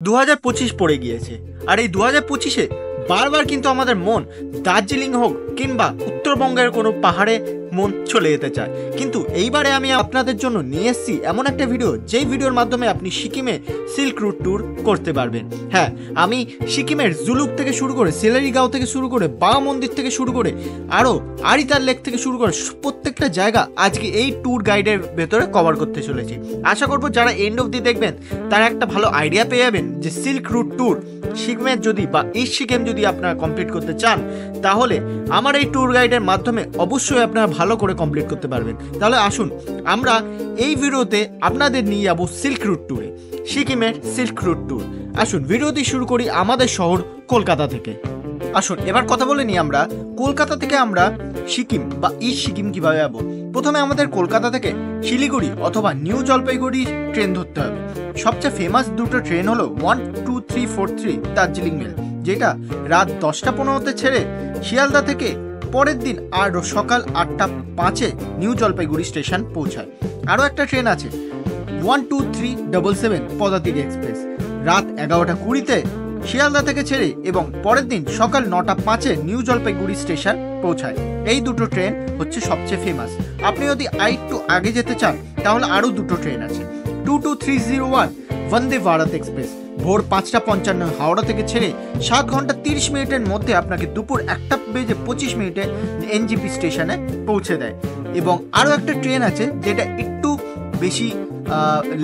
2025 পড়ে গিয়েছে, আর এই 2025-এ বারবার কিন্তু আমাদের মন দার্জিলিং হোক কিংবা উত্তরবঙ্গের কোনো পাহাড়ে মন চলে যেতে চায়। কিন্তু এইবারে আমি আপনাদের জন্য নিয়ে এসেছি এমন একটা ভিডিও, যেই ভিডিওর মাধ্যমে আপনি সিকিমে সিল্ক রুট ট্যুর করতে পারবেন। হ্যাঁ, আমি সিকিমের জুলুক থেকে শুরু করে সেলারিগাঁও থেকে শুরু করে বাবা মন্দির থেকে শুরু করে আরও আরিতার লেক থেকে শুরু করে প্রত্যেকটা জায়গা আজকে এই ট্যুর গাইডের ভেতরে কভার করতে চলেছি। আশা করব যারা এন্ড অবধি দেখবেন তারা একটা ভালো আইডিয়া পেয়ে যাবেন যে সিল্ক রুট ট্যুর সিকিমের যদি বা ইস্ট সিকিম যদি আপনারা কমপ্লিট করতে চান, তাহলে আমার এই ট্যুর গাইডের মাধ্যমে অবশ্যই আপনারা ভালো করে কমপ্লিট করতে পারবেন। তাহলে আসুন আমরা এই ভিডিওতে আপনাদের নিয়ে যাবো সিল্ক রুট ট্যুরে, সিকিমের সিল্ক রুট ট্যুর। আসুন ভিডিওটি শুরু করি আমাদের শহর কলকাতা থেকে। আসুন এবার কথা বলে নিই আমরা কলকাতা থেকে আমরা সিকিম বা ইস্ট সিকিম কীভাবে যাবো। প্রথমে আমাদের কলকাতা থেকে শিলিগুড়ি অথবা নিউ জলপাইগুড়ি ট্রেন ধরতে হবে। সবচেয়ে ফেমাস দুটো ট্রেন হলো 12343 দার্জিলিং মেল, যেটা রাত 10:15 ছেড়ে শিয়ালদা থেকে পরের দিন আর সকাল 8:05 নিউ জলপাইগুড়ি স্টেশন পৌঁছায়। আরও একটা ট্রেন আছে 12377 পদাতিক এক্সপ্রেস, রাত 11:20 শিয়ালদা থেকে ছেড়ে এবং পরের দিন সকাল 9:05 নিউ জলপাইগুড়ি স্টেশন পৌঁছায়। এই দুটো ট্রেন হচ্ছে সবচেয়ে ফেমাস। আপনি যদি একটু আগে যেতে চান তাহলে আরও দুটো ট্রেন আছে 22301 বন্দে ভারত এক্সপ্রেস, ভোর 5:55 হাওড়া থেকে ছেড়ে 7 ঘন্টা 30 মিনিটের মধ্যে আপনাকে দুপুর 1:25 এনজিপি স্টেশনে পৌঁছে দেয়। এবং আরও একটা ট্রেন আছে যেটা একটু বেশি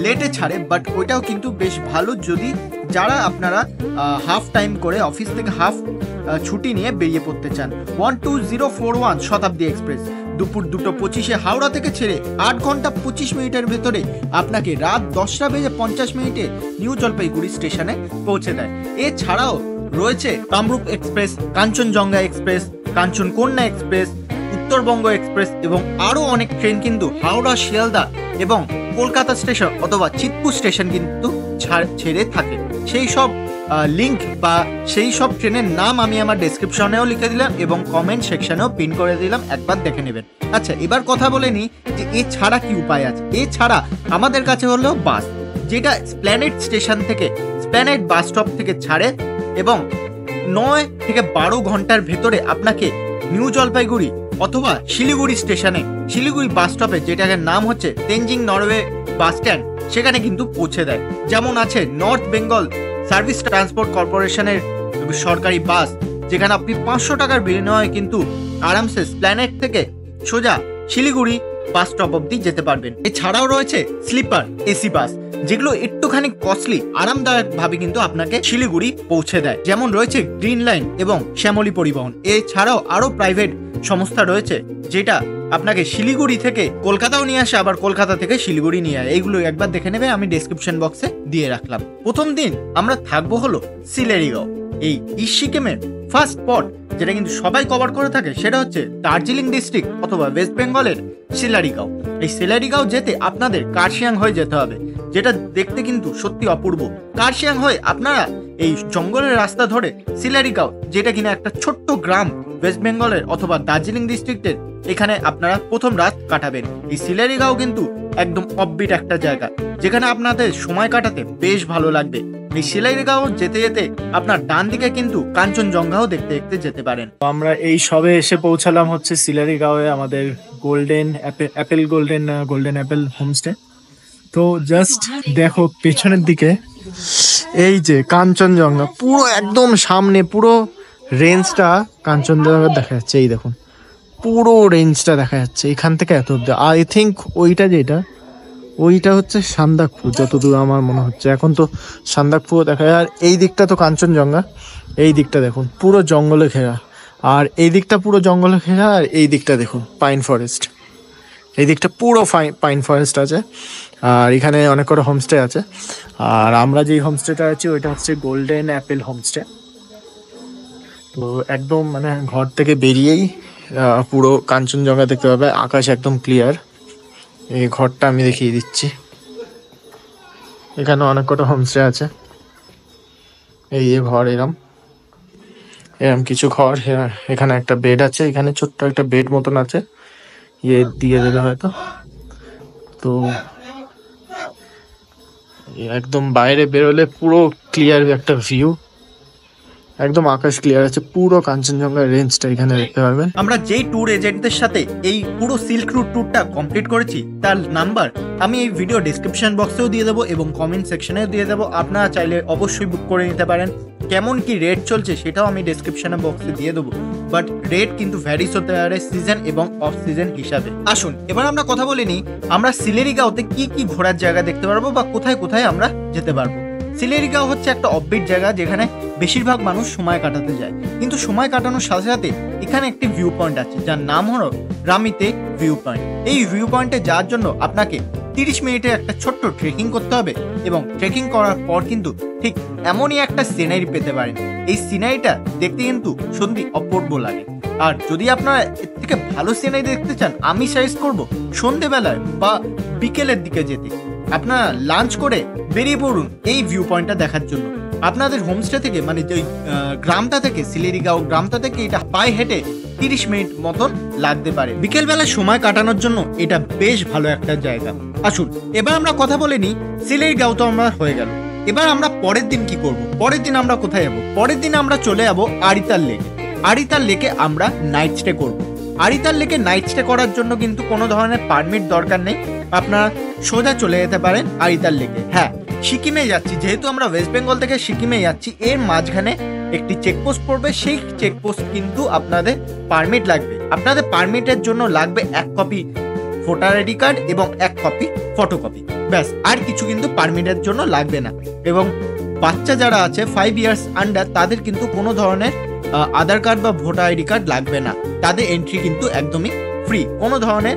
লেটে ছাড়ে, বাট ওইটাও কিন্তু বেশ ভালো যদি যারা আপনারা হাফ টাইম করে অফিস থেকে হাফ ছুটি নিয়ে বেরিয়ে পড়তে চান। 12041 শতাব্দী এক্সপ্রেস, দুপুর 2:25 হাওড়া থেকে ছেড়ে 8 ঘন্টা 25 মিনিটের ভেতরে আপনাকে রাত 10:50 নিউ জলপাইগুড়ি স্টেশনে পৌঁছে দেয়। এছাড়াও রয়েছে Kamrup express, Kanchenjunga express, Kanchankanya express, Uttarbanga express এবং আরও অনেক ট্রেন কিন্তু হাওড়া, শিয়ালদা এবং কলকাতা স্টেশন অথবা চিতপুর স্টেশন কিন্তু ছেড়ে থাকে। সেই সব লিঙ্ক বা সেই সব ট্রেনের নাম আমি আমার ডেসক্রিপশনেও লিখে দিলাম এবং কমেন্ট সেকশনেও পিন করে দিলাম, একবার দেখে নেবেন। আচ্ছা, এবার কথা বলে নিই যে এছাড়া কি উপায় আছে। এছাড়া আমাদের কাছে হলো বাস, যেটা স্প্ল্যানেড স্টেশন থেকে স্প্ল্যানেড বাস স্টপ থেকে ছাড়ে এবং 9 থেকে 12 ঘন্টার ভেতরে আপনাকে নিউ জলপাইগুড়ি অথবা শিলিগুড়ি স্টেশনে, শিলিগুড়ি বাস স্টপে যেটার নাম হচ্ছে তেনজিং নরওয়ে বাস স্ট্যান্ড, সেখানে কিন্তু পৌঁছে দেয়। যেমন আছে নর্থ বেঙ্গল সার্ভিস ট্রান্সপোর্ট কর্পোরেশনের সরকারি বাস, যেখানে আপনি 500 টাকার বিনিময়ে কিন্তু আরামসে স্প্ল্যানেড থেকে সোজা শিলিগুড়ি বাস স্টপ অব্দি যেতে পারবেন। এছাড়াও রয়েছে স্লিপার এসি বাস, যেগুলো একটুখানি কস্টলি, আরামদায়ক ভাবে কিন্তু আপনাকে শিলিগুড়ি পৌঁছে দেয়। যেমন রয়েছে গ্রিন লাইন এবং শ্যামলী পরিবহন। এছাড়াও আরো প্রাইভেট সংস্থা রয়েছে যেটা আপনাকে শিলিগুড়ি থেকে কলকাতাও নিয়ে আসে, আবার কলকাতা থেকে শিলিগুড়ি নিয়ে আসে। এইগুলো একবার দেখে নেবে, আমি ডেসক্রিপশন বক্সে দিয়ে রাখলাম। প্রথম দিন আমরা থাকবো হলো সিলেরিগাঁও। এই ইস্ট সিকিমের ফার্স্ট স্পট যেটা কিন্তু সবাই কভার করে থাকে সেটা হচ্ছে দার্জিলিং ডিস্ট্রিক্ট অথবা ওয়েস্ট বেঙ্গলের সিলারিগাঁও। এই সিলারিগাঁও যেতে আপনাদের কার্শিয়াং হয়ে যেতে হবে, যেটা দেখতে কিন্তু সত্যি অপূর্ব। কার্শিয়াং হয়ে আপনারা এই জঙ্গলের রাস্তা ধরে সিলারিগাঁও, যেটা কিনা একটা ছোট্ট গ্রাম ওয়েস্ট বেঙ্গলের অথবা দার্জিলিং ডিস্ট্রিক্টের, এখানে আপনারা প্রথম রাত কাটাবেন। এই সিলারিগাঁও কিন্তু একদম অফবিট একটা জায়গা, যেখানে আপনাদের সময় কাটাতে বেশ ভালো লাগবে। এই সিলারিগাঁও যেতে যেতে আপনার ডান দিকে কিন্তু কাঞ্চনজঙ্ঘাও দেখতে দেখতে যেতে পারেন। আমরা এই সবে এসে পৌঁছালাম হচ্ছে সিলারিগাঁওয়ে, আমাদের গোল্ডেন অ্যাপেল হোমস্টে। তো জাস্ট দেখো পেছনের দিকে এই যে কাঞ্চনজঙ্ঘা, পুরো একদম সামনে পুরো রেঞ্জটা কাঞ্চনজঙ্ঘা দেখা যাচ্ছে। এই দেখুন পুরো রেঞ্জটা দেখা যাচ্ছে এখান থেকে এত অব্দি। আই থিঙ্ক ওইটা হচ্ছে সান্দাকফু, যতদূর আমার মনে হচ্ছে। এখন তো সান্দাকফু দেখা যায়। আর এই দিকটা তো কাঞ্চনজঙ্ঘা, এই দিকটা দেখুন পুরো জঙ্গলে ঘেরা, আর এই দিকটা পুরো জঙ্গলে ঘেরা, আর এই দিকটা দেখুন পাইন ফরেস্ট। এই দিকটা পুরো পাইন ফরেস্ট আছে, আর এখানে অনেক কটা হোমস্টে আছে। আর আমরা যেই হোমস্টেটা আছি ওইটা হচ্ছে গোল্ডেন অ্যাপেল হোমস্টে। তো একদম মানে ঘর থেকে বেরিয়েই পুরো কাঞ্চনজঙ্ঘা দেখতে পাবে, আকাশ একদম ক্লিয়ার। এই ঘরটা আমি দেখিয়ে দিচ্ছি, এখানে অনেক কটা হোমস্টে আছে। এই ঘর এরম কিছু ঘর, এখানে একটা বেড আছে, এখানে ছোট্ট একটা বেড মতন আছে, দিয়ে দেবে হয়তো। তো একদম বাইরে বেরোলে পুরো ক্লিয়ার একটা ভিউ, একদম আকাশ ক্লিয়ার আছে, পুরো কাঞ্চনজঙ্ঘা রেঞ্জটা এখানে দেখতে পারবেন। আমরা যেই ট্যুর এজেন্টদের সাথে এই পুরো সিল্ক রুট ট্যুরটা কমপ্লিট করেছি তার নাম্বার আমি এই ভিডিও ডেসক্রিপশন বক্সেও দিয়ে দেবো এবং কমেন্ট সেকশনেও দিয়ে দেবো। আপনারা চাইলে অবশ্যই বুক করে নিতে পারেন। কেমন কি রেট চলছে সেটাও আমি ডেসক্রিপশনে বক্সে দিয়ে দেবো, বাট রেট কিন্তু ভ্যারিস হতে পারে সিজন এবং অফ সিজন হিসাবে। আসুন এবার আমরা কথা বলে নিই আমরা সিলেরিগাঁওতে কি কি ঘোরার জায়গা দেখতে পারবো বা কোথায় কোথায় আমরা যেতে পারবো। সিলেরিগাঁও হচ্ছে একটা অফবিট জায়গা যেখানে বেশিরভাগ মানুষ সময় কাটাতে যায়, কিন্তু সময় কাটানোর সাথে সাথে এখানে একটি ভিউ পয়েন্ট আছে যার নাম হলো রামিতে ভিউ পয়েন্ট। এই ভিউ পয়েন্টে যাওয়ার জন্য আপনাকে 30 মিনিটে একটা ছোট্ট ট্রেকিং করতে হবে এবং ট্রেকিং করার পর কিন্তু ঠিক এমনই একটা সিনারি পেতে পারেন। এই সিনারিটা দেখতে কিন্তু সত্যি অপূর্ব লাগে। আর যদি আপনারা এর থেকে ভালো সিনারি দেখতে চান আমি সাজেস্ট করব সন্ধেবেলায় বা বিকেলের দিকে যেতে। আপনারা লাঞ্চ করে বেরিয়ে পড়ুন এই ভিউ পয়েন্টটা দেখার জন্য। আপনাদের হোমস্টে থেকে মানে যে গ্রামটা থেকে সিলেরিগাঁও গ্রামটা থেকে এটা পায়ে হেঁটে 30 মিনিট মতন লাগতে পারে। বিকেলবেলা সময় কাটানোর জন্য এটা বেশ ভালো একটা জায়গা। আসুন এবার আমরা কথা বলে নিই সিলেরিগাঁও তো আমরা হয়ে গেল, এবার আমরা পরের দিন কি করব। পরের দিন আমরা কোথায় যাবো? পরের দিন আমরা চলে যাবো আরিতার লেকে। আরিতার লেকে আমরা নাইট স্টে করব। আরিতার লেকে নাইট স্টে করার জন্য কিন্তু কোনো ধরনের পারমিট দরকার নেই, আপনারা সোজা চলে যেতে পারেন আরিতার লেকে। হ্যাঁ, সিকিমে যাচ্ছি, যেহেতু আমরা ওয়েস্ট বেঙ্গল থেকে সিকিমে যাচ্ছি, এর মাঝখানে একটি চেকপোস্ট পড়বে, সেই চেকপোস্ট কিন্তু আপনাদের পারমিট লাগবে। আপনাদের পারমিটের জন্য লাগবে 1 কপি ভোটার আইডি কার্ড এবং 1 কপি ফটোকপি, ব্যাস। আর কিছু কিন্তু পারমিটের জন্য লাগবে না। এবং বাচ্চা যারা আছে 5 ইয়ার্স আন্ডার তাদের কিন্তু কোনো ধরনের আধার কার্ড বা ভোটার আইডি কার্ড লাগবে না, তাদের এন্ট্রি কিন্তু একদমই ফ্রি, কোনো ধরনের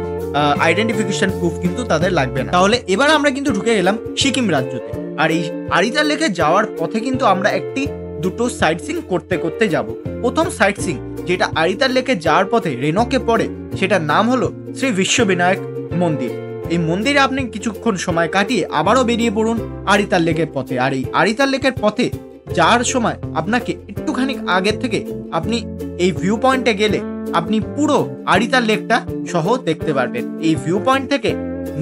আইডেন্টিফিকেশন প্রুফ কিন্তু তাদের লাগবে না। তাহলে এবার আমরা কিন্তু ঢুকে গেলাম সিকিম রাজ্যতে। আর এই আরিতার লেকে যাওয়ার পথে কিন্তু আমরা দুটো সাইট সিং করতে করতে যাব। প্রথম সাইট সিং যেটা আরিতার লেকে যাওয়ার পথে রেনকে পড়ে সেটার নাম হলো শ্রী বিশ্ববিনায়ক মন্দির। এই মন্দিরে আপনি কিছুক্ষণ সময় কাটিয়ে আবারও বেরিয়ে পড়ুন আরিতার লেকের পথে। আর এই আরিতার লেকের পথে যাওয়ার সময় আপনাকে একটুখানি আগের থেকে আপনি এই ভিউ পয়েন্টে গেলে আপনি পুরো আরিতার লেকটা সহ দেখতে পারবেন। এই ভিউ পয়েন্ট থেকে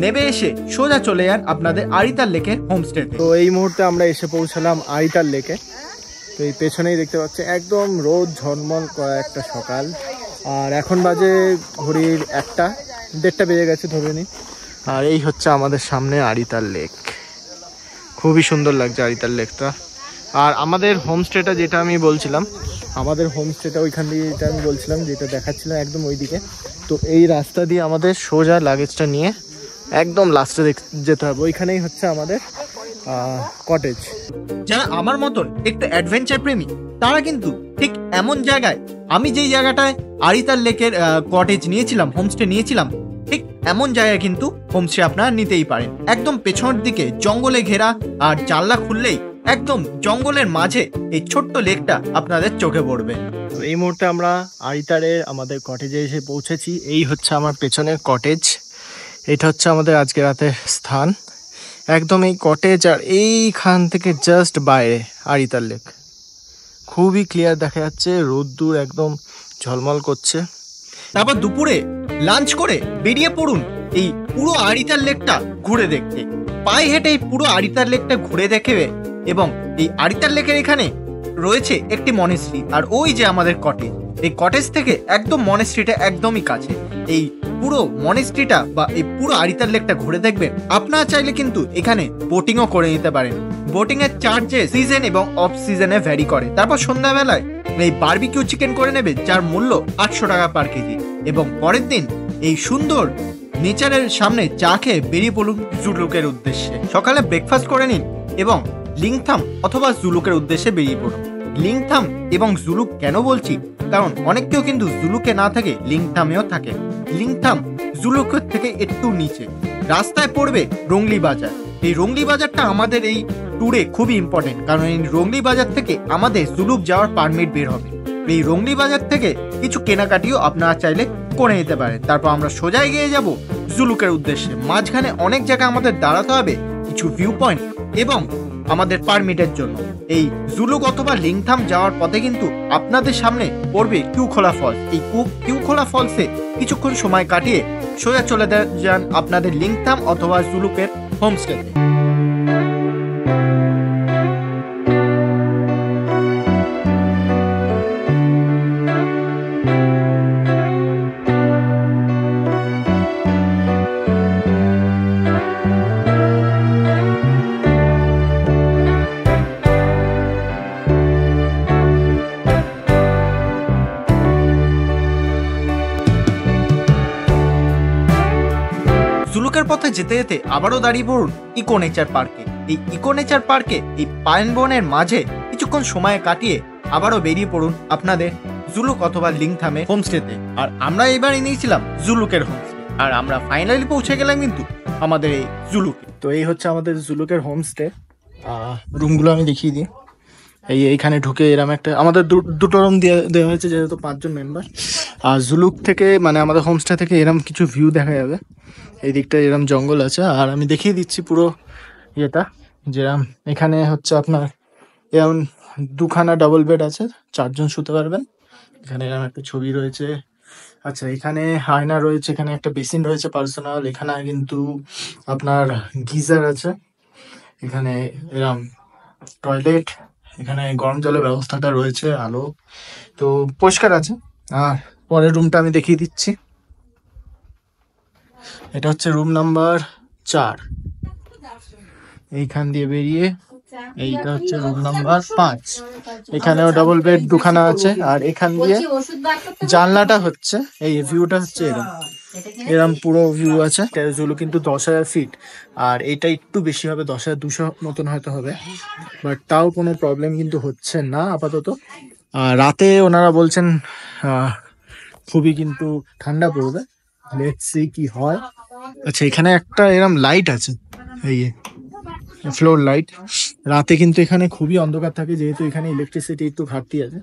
নেমে এসে সোজা চলে যান আপনাদের আরিতার লেকের হোমস্টে। তো এই মুহূর্তে আমরা এসে পৌঁছালাম আরিতার লেকে। তো এই পেছনেই দেখতে পাচ্ছি একদম রোদ ঝলমল করা একটা সকাল, আর এখন বাজে ঘড়ির 1:30 বেজে গেছে ধরে নিই। আর এই হচ্ছে আমাদের সামনে আরিতার লেক, খুবই সুন্দর লাগছে আরিতার লেকটা। আর আমাদের হোমস্টেটা যেটা আমি বলছিলাম, আমাদের হোমস্টেটা ওইখান দিয়ে যেটা আমি বলছিলাম যেটা দেখাচ্ছিলাম একদম ওইদিকে। তো এই রাস্তা দিয়ে আমাদের সোজা লাগেজটা নিয়ে একদম লাস্টে যেতে হবে, ওইখানেই হচ্ছে আমাদের কটেজ। যারা আমার মতন একটু অ্যাডভেঞ্চার প্রেমী তারা কিন্তু ঠিক এমন জায়গায়, আমি যেই জায়গাটায় আরিতার লেকের কটেজ নিয়েছিলাম, হোমস্টে নিয়েছিলাম, ঠিক এমন জায়গায় কিন্তু হোমস্টে আপনারা নিতেই পারেন। একদম পেছনের দিকে জঙ্গলে ঘেরা, আর জানলা খুললেই একদম জঙ্গলের মাঝে এই ছোট্ট লেকটা আপনাদের চোখে পড়বে। তো এই মুহূর্তে আমরা আরিতারের আমাদের কটেজে এসে পৌঁছেছি। এই হচ্ছে আমার পেছনের কটেজ, এটা হচ্ছে আমাদের আজকে রাতের স্থান। একদম এই কটেজ, আর এইখান থেকে জাস্ট বাইরে আরিতার লেক, খুবই ক্লিয়ার দেখা যাচ্ছে, রোদ্দুর একদম ঝলমল করছে। তারপর দুপুরে লাঞ্চ করে বেরিয়ে পড়ুন এই পুরো আরিতার লেকটা ঘুরে দেখতে। পায়ে হেঁটে এই পুরো আরিতার লেকটা ঘুরে দেখবে। এবং এই আরিতার লেকের এখানে রয়েছে একটি মনেস্ট্রি, আর ওই যে আমাদের কটেজ, এই কটেজ থেকে একদম মনেস্ট্রিটা একদমই কাছে। এই পুরো মনেস্ট্রিটা বা এই পুরো আরিতার লেকটা ঘুরে দেখবেন। আপনারা চাইলে কিন্তু এখানে বোটিংও করে নিতে পারেন। বোটিং এর চার্জেস সিজন এবং অফ সিজনে ভ্যারি করে। তারপর সন্ধ্যাবেলায় এই বারবিকিউ চিকেন করে নেবে, যার মূল্য 800 টাকা পার কেজি। এবং পরের দিন এই সুন্দর নেচারের সামনে চা খেয়ে বেরিয়ে পড়ুন জুলুকের উদ্দেশ্যে। সকালে ব্রেকফাস্ট করে নিন এবং লিংথাম অথবা জুলুকের উদ্দেশ্যে বেরিয়ে পড়ুন। লিংথাম এবং জুলুক কেন বলছি, কারণ অনেক কেউ কিন্তু জুলুকে না থাকে লিংথামেও থাকে। লিংথাম জুলুকের থেকে একটু নিচে রাস্তায় পড়বে রংলি বাজার। এই রংলি বাজারটা আমাদের এই ট্যুরে খুবই ইম্পর্টেন্ট, কারণ এই রংলি বাজার থেকে আমাদের জুলুক যাওয়ার পারমিট বের হবে। এই রংলি বাজার থেকে কিছু কেনাকাটিও আপনারা চাইলে করে নিতে পারেন। তারপর আমরা সোজা এগিয়ে যাব জুলুকের উদ্দেশ্যে। মাঝখানে অনেক জায়গা আমাদের দাঁড়াতে হবে কিছু ভিউ পয়েন্ট এবং আমাদের পারমিটের জন্য। এই জুলুক অথবা লিংথাম যাওয়ার পথে কিন্তু আপনাদের সামনে পড়বে কিউখোলা ফলস। এই কিউখোলা ফলসে কিছুক্ষণ সময় কাটিয়ে সোজা চলে যান আপনাদের লিংথাম অথবা জুলুকের হোমস্টেতে। পথে যেতে যেতে আবারও দাঁড়িয়ে পড়ুন ইকো নেচার পার্কে। এই ইকো নেচার পার্কে এই পাইন বনের মাঝে কিছুক্ষণ সময় কাটিয়ে আবারও বেরিয়ে পড়ুন আপনাদের জুলুক অথবা লিংথামে হোমস্টেতে। আর আমরা এবারে নিয়েছিলাম জুলুকের হোমস্টে, আর আমরা ফাইনালি পৌঁছে গেলাম কিন্তু আমাদের এই জুলুকে। তো এই হচ্ছে আমাদের জুলুকের হোমস্টে। রুমগুলো আমি দেখিয়ে দিই। এইখানে ঢুকে এরম একটা আমাদের দুটো রুম দেওয়া হয়েছে যেহেতু 5 জন মেম্বার। আর জুলুক থেকে মানে আমাদের হোমস্টে থেকে এরম কিছু ভিউ দেখা যাবে। এই দিকটা এরম জঙ্গল আছে, আর আমি দেখিয়ে দিচ্ছি পুরো ইয়েটা। যেরম এখানে হচ্ছে আপনার এরম 2খানা ডাবল বেড আছে, 4 জন শুতে পারবেন। এখানে এরম একটা ছবি রয়েছে। আচ্ছা, এখানে আয়না রয়েছে, এখানে একটা বেসিন রয়েছে পার্সোনাল। এখানে কিন্তু আপনার গিজার আছে, এখানে এরম টয়লেট, এখানে গরম জলের ব্যবস্থাটা রয়েছে, আলো তো পরিষ্কার আছে। আর পরের রুমটা আমি দেখিয়ে দিচ্ছি। এটা হচ্ছে রুম নাম্বার 4। এইখান দিয়ে বেরিয়ে এইটা হচ্ছে রুম নাম্বার 5। এখানেও ডাবল বেড 2খানা আছে। আর এখান দিয়ে জানলাটা হচ্ছে এই ভিউটা হচ্ছে এরম পুরো ভিউ আছে। জুলু কিন্তু 10,000 ফিট, আর এইটা একটু বেশি হবে, 10,200 মতন হয়তো হবে, বাট তাও কোনো প্রবলেম কিন্তু হচ্ছে না আপাতত। রাতে ওনারা বলছেন খুবই কিন্তু ঠান্ডা পড়বে, লেটস সি কি হয়। আচ্ছা, এখানে একটা এরম লাইট আছে, এই ফ্লোর লাইট। রাতে কিন্তু এখানে খুবই অন্ধকার থাকে, যেহেতু এখানে ইলেকট্রিসিটি একটু ঘাটতি আছে।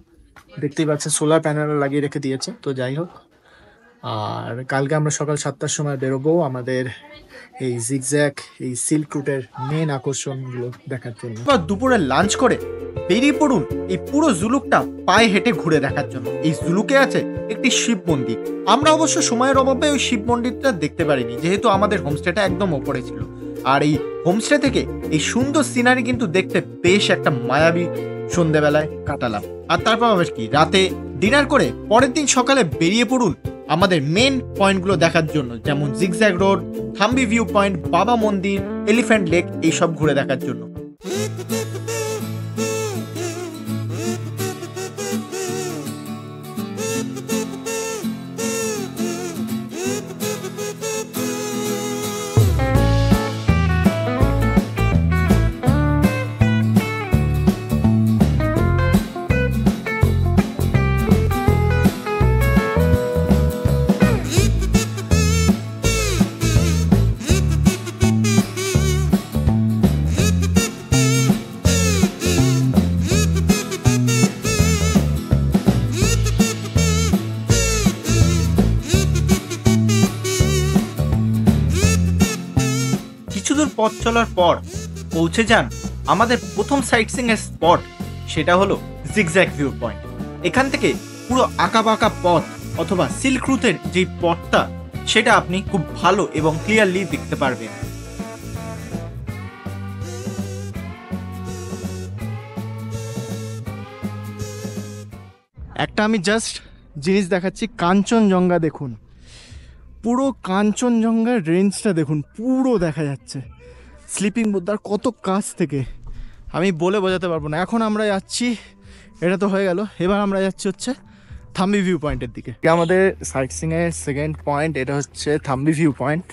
দেখতেই পাচ্ছেন সোলার প্যানেল লাগিয়ে রেখে দিয়েছে। তো যাই হোক, আর কালকে আমরা সকাল 7টার সময় বেরোবো আমাদের এই জিগজ্যাগ এই সিল্ক রুটের মেন আকর্ষণগুলো দেখার জন্য। দুপুরে লাঞ্চ করে বেরিয়ে পড়ুন এই পুরো জুলুকটা পায়ে হেঁটে ঘুরে দেখার জন্য। এই জুলুকে আছে একটি শিব মন্দির। আমরা অবশ্য সময়ের অভাবে ওই শিব মন্দিরটা দেখতে পারিনি, যেহেতু আমাদের হোমস্টেটা একদম ওপরে ছিল। আর এই হোমস্টে থেকে এই সুন্দর সিনারি কিন্তু দেখতে বেশ একটা মায়াবী সন্ধ্যেবেলায় কাটালাম। আর তারপর আবার কি, রাতে ডিনার করে পরের দিন সকালে বেরিয়ে পড়ুন আমাদের মেন পয়েন্টগুলো দেখার জন্য, যেমন zigzag road, Thambi view point, বাবা মন্দির, এলিফ্যান্ট লেক, এইসব ঘুরে দেখার জন্য। কিছুদূর পথ চলার পর পৌঁছে যান আমাদের প্রথম সাইটসিং এর স্পট, সেটা হলো জিগজ্যাগ ভিউ পয়েন্ট। এখান থেকে পুরো আঁকাবাঁকা পথ অথবা সিল্ক রুটের যে পথটা, সেটা আপনি খুব ভালো এবং ক্লিয়ারলি দেখতে পারবেন। একটা আমি জাস্ট জিনিস দেখাচ্ছি, কাঞ্চনজঙ্ঘা দেখুন, পুরো কাঞ্চনজঙ্ঘার রেঞ্জটা দেখুন, পুরো দেখা যাচ্ছে স্লিপিং বুদ্ধার কত কাছ থেকে আমি বলে বোঝাতে পারবো না। এখন আমরা যাচ্ছি, এটা তো হয়ে গেল, এবার আমরা যাচ্ছি হচ্ছে থাম্বি ভিউ পয়েন্টের দিকে। আমাদের সাইটসিংয়ের সেকেন্ড পয়েন্ট এটা হচ্ছে থাম্বি ভিউ পয়েন্ট।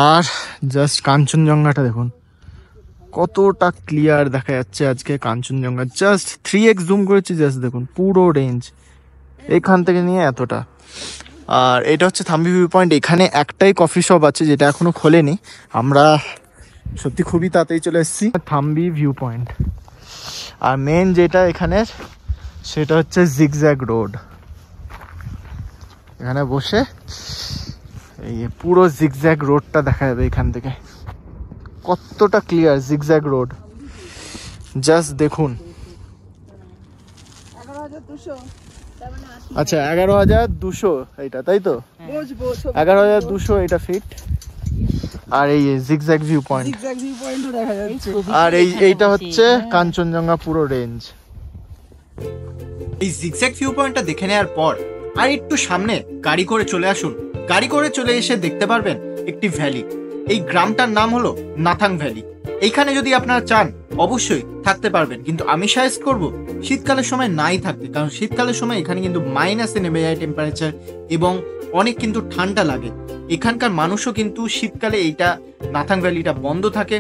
আর জাস্ট কাঞ্চনজঙ্ঘাটা দেখুন কতটা ক্লিয়ার দেখা যাচ্ছে আজকে কাঞ্চনজঙ্ঘা। জাস্ট 3x জুম করেছি, জাস্ট দেখুন পুরো রেঞ্জ এখান থেকে নিয়ে এতটা। আর এটা হচ্ছে থাম্বি ভিউ পয়েন্ট। এখানে একটাই কফি শপ আছে যেটা এখনো খোলেনি। আমরা সত্যি খুবই তাড়াতাড়ি চলে এসেছি থাম্বি ভিউ পয়েন্ট। আর মেন যেটা এখানের সেটা হচ্ছে জিগজ্যাগ রোড। এখানে বসে এই পুরো জিগজ্যাগ রোডটা দেখা যাবে এখান থেকে, কতটা ক্লিয়ার জিগজ্যাগ রোড, জাস্ট দেখুন। আচ্ছা 11,200 এইটা, তাই তো 11,200 এটা ফিট। আর এই জিগজ্যাগ ভিউ পয়েন্ট, আর এইটা হচ্ছে কাঞ্চনজঙ্ঘা পুরো রেঞ্জ। এই জিগজ্যাগ ভিউ পয়েন্টটা দেখে নেওয়ার পর আর একটু সামনে গাড়ি করে চলে আসুন। গাড়ি করে চলে এসে দেখতে পারবেন একটি ভ্যালি। এই গ্রামটার নাম হলো নাথাং ভ্যালি। এইখানে যদি আপনারা চান অবশ্যই থাকতে পারবেন, কিন্তু আমি সাজেস্ট করব শীতকালের সময় নাই থাকতে, কারণ শীতকালের সময় এখানে কিন্তু মাইনাসে নেমে যায় টেম্পারেচার এবং অনেক কিন্তু ঠান্ডা লাগে। এখানকার মানুষও কিন্তু শীতকালে এইটা নাথাং ভ্যালিটা বন্ধ থাকে,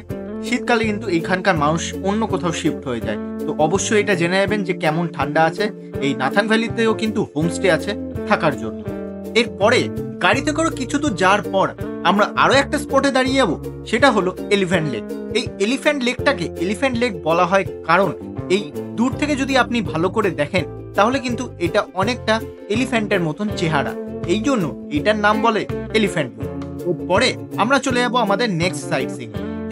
শীতকালে কিন্তু এখানকার মানুষ অন্য কোথাও শিফট হয়ে যায়। তো অবশ্যই এটা জেনে নেবেন যে কেমন ঠান্ডা আছে। এই নাথাং ভ্যালিতেও কিন্তু হোমস্টে আছে থাকার জন্য। এরপরে গাড়িতে করে কিছু দূর যাওয়ার পর আমরা আরো একটা স্পটে দাঁড়িয়ে যাবো, সেটা হলো এলিফ্যান্ট লেক। এই এলিফ্যান্ট লেকটাকে এলিফ্যান্ট লেক বলা হয় কারণ এই দূর থেকে যদি আপনি ভালো করে দেখেন তাহলে কিন্তু এটা অনেকটা এলিফ্যান্টের মতন চেহারা, এই জন্য এটার নাম বলে এলিফ্যান্ট লেক। পরে আমরা চলে যাবো আমাদের নেক্সট সাইট সিং।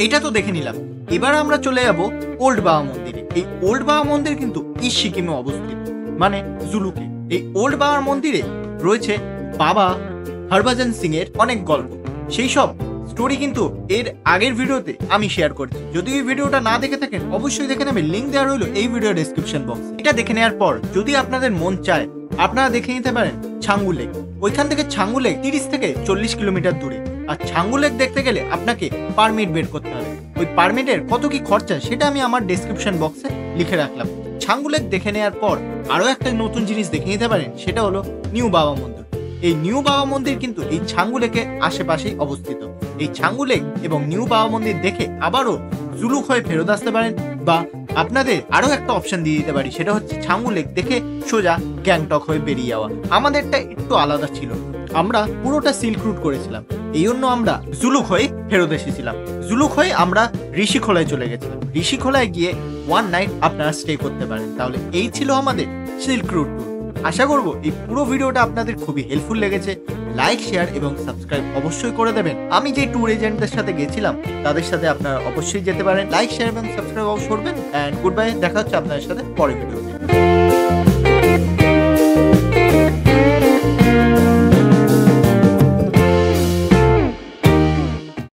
এটা তো দেখে নিলাম, এবার আমরা চলে যাব ওল্ড বাবা মন্দিরে। এই ওল্ড বাবা মন্দির কিন্তু ইস্ট সিকিমে অবস্থিত, মানে জুলুকে। এই ওল্ড বাবার মন্দিরে রয়েছে বাবা হরভজন সিং এর অনেক গল্প, সেই সব স্টোরি কিন্তু এর আগের ভিডিওতে আমি শেয়ার করছি। যদি এই ভিডিওটা না দেখে থাকেন অবশ্যই দেখে নেবেন, লিঙ্ক দেওয়া রইলো এই ভিডিও ডেসক্রিপশন বক্স। এটা দেখে নেওয়ার পর যদি আপনাদের মন চায় আপনারা দেখে নিতে পারেন ছাঙ্গু লেক। ওইখান থেকে ছাঙ্গু লেক 30 থেকে 40 কিলোমিটার দূরে। আর ছাঙ্গু লেক দেখতে গেলে আপনাকে পারমিট বের করতে হবে। ওই পারমিটের কত কি খরচা সেটা আমি আমার ডেসক্রিপশন বক্সে লিখে রাখলাম। ছাঙ্গু লেক দেখে নেওয়ার পর আরো একটা নতুন জিনিস দেখে নিতে পারেন, সেটা হলো নিউ বাবা মন্দির। এই নিউ বাবা মন্দির কিন্তু এই ছাঙ্গু লেকের আশেপাশেই অবস্থিত। এই ছাঙ্গু লেক এবং নিউ বাবা মন্দির দেখে আবারও জুলুক হয়ে ফেরত আসতে পারেন, বা আপনাদের আরো একটা অপশন দিয়ে দিতে পারি, সেটা হচ্ছে ছাঙ্গু লেক দেখে সোজা গ্যাংটক হয়ে বেরিয়ে যাওয়া। আমাদেরটা একটু আলাদা ছিল, আমরা পুরোটা সিল্ক রুট করেছিলাম, এই জন্য আমরা জুলুক হয়ে ফেরত এসেছিলাম। জুলুক হয়ে আমরা ঋষিখোলায় চলে গেছিলাম। ঋষিখোলায় গিয়ে 1 নাইট আপনারা স্টে করতে পারেন। তাহলে এই ছিল আমাদের সিল্ক রুট ট্যুর। আশা করব এই পুরো ভিডিওটা আপনাদের খুবই হেল্পফুল লেগেছে। লাইক, শেয়ার এবং সাবস্ক্রাইব অবশ্যই করে দেবেন। আমি যে ট্যুর এজেন্টদের সাথে গেছিলাম তাদের সাথে আপনারা অবশ্যই যেতে পারেন। লাইক, শেয়ার এবং সাবস্ক্রাইব অবশ্যই করবেন। অ্যান্ড গুড বাই, দেখা হচ্ছে আপনাদের সাথে পরের ভিডিওতে।